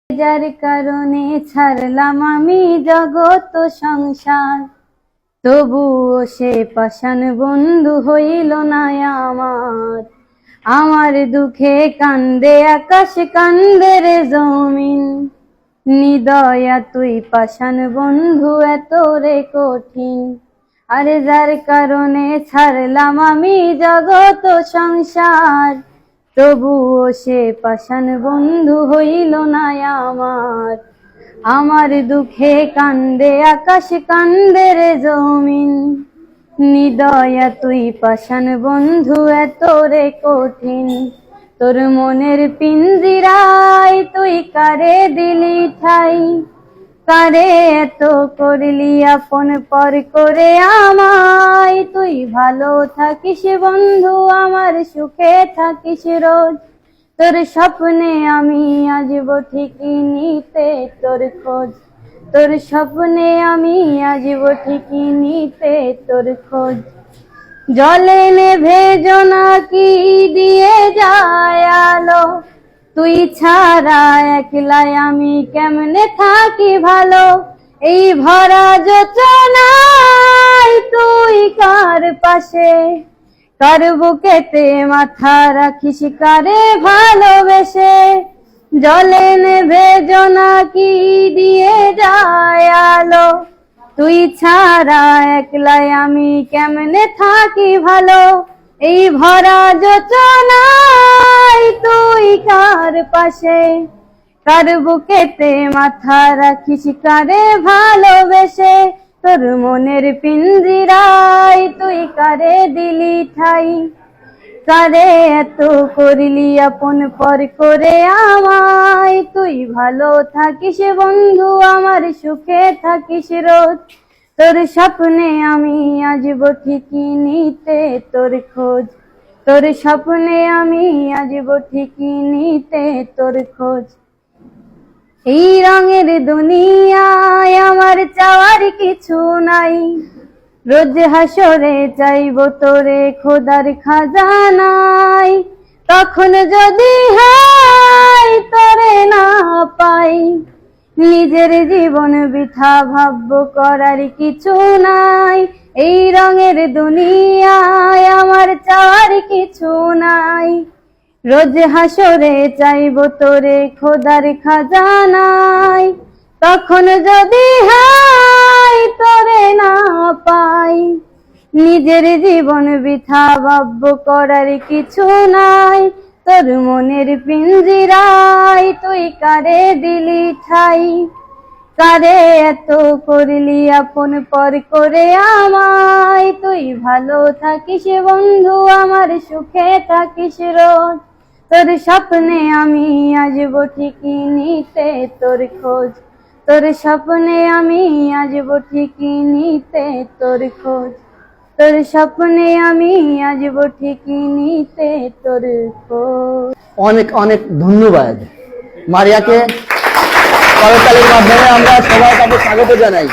যার কারণে ছাড়লাম আমি জগৎ সংসার, তবুও সে পাষাণ বন্ধু হইল না আমার। আমার দুঃখে কান্দে আকাশ, কান্দে রে জমিন, নিদয়া তুই পাষাণ বন্ধু এত রে কঠিন। আরে যার কারণে ছাড়লাম আমি জগৎ সংসার, তবুও সে পাষাণ বন্ধু হইল না আমার। আমার দুঃখে কান্দে আকাশ, কান্দে রে জমিন, নিদয়া তুই পাষাণ বন্ধু এত রে কঠিন। তোর মনের পিঞ্জিরায় তুই কারে দিলি ঠাই, কারে এত করলি আপন পর করে আমায়। তুই ভালো থাকিস বন্ধু, আমার সুখে থাকিস রোজ, তোর স্বপ্নে আমি আসব ঠিকই নিতে তোর খোঁজ। তোর স্বপ্নে আমি আসব ঠিকই নিতে তোর খোঁজ। জলে নেভে জোনাকি দিয়ে যায় আলো, তুই ছাড়া একলাই আমি কেমনে থাকি ভালো। এই ভরা যোচনায় তুই কার পাশে, কার বুকেতে মাথা রাখিস কারে ভালোবেসে। জলে নেভে জোনাকি দিয়ে যায় আলো, তুই ছাড়া একলাই আমি কেমনে থাকি ভালো। এই ভরা যোচনায় তুই কার পাশে, কার বুকেতে মাথা রাখিস কারে ভালোবেসে। তোর মনের পিঞ্জিরায় তুই কারে দিলি ঠাই, কারে এত করলি আপন পর করে আমায়। তুই ভালো থাকিস বন্ধু, আমার সুখে থাকিস রোজ, তোর স্বপ্নে আমি আসব ঠিকই নিতে তোর খোঁজ। তোর স্বপ্নে আমি আসব ঠিকই নিতে তোর খোঁজ। এই রঙের দুনিয়ায় আমার চাওয়ার কিছু নাই, রোজ হাসরে চাইব তোরে খোদার খাজানায়। তখন যদি হাই তোরে না পাই, নিজের জীবন বৃথা ভাবব করার কিছু নাই। এই রঙের দুনিয়ায় আমার চাওয়ার কিছু নাই, রোজ হাসরে চাইব তোরে খোদার খাজানায়। তখন যদি হাই তোরে না পাই, নিজের জীবন বৃথা ভাবব করার কিছু নাই। তোর মনের পিঞ্জিরায় তুই কারে দিলি ঠাই, কারে এত করলি আপন পর করে আমায়। তুই ভালো থাকিস বন্ধু, আমার সুখে থাকিস রোজ, তোর স্বপ্নে আমি আসব ঠিকই নিতে তোর খোঁজ। তোর স্বপ্নে আমি আসব ঠিকই নিতে তোর খোঁজ। তোর স্বপ্নে আমি আসব ঠিকই নিতে তোর খোঁজ। অনেক অনেক ধন্যবাদ মারিয়াকে। করতালির মাধ্যমে আমরা সবাই তাকে স্বাগত জানাই।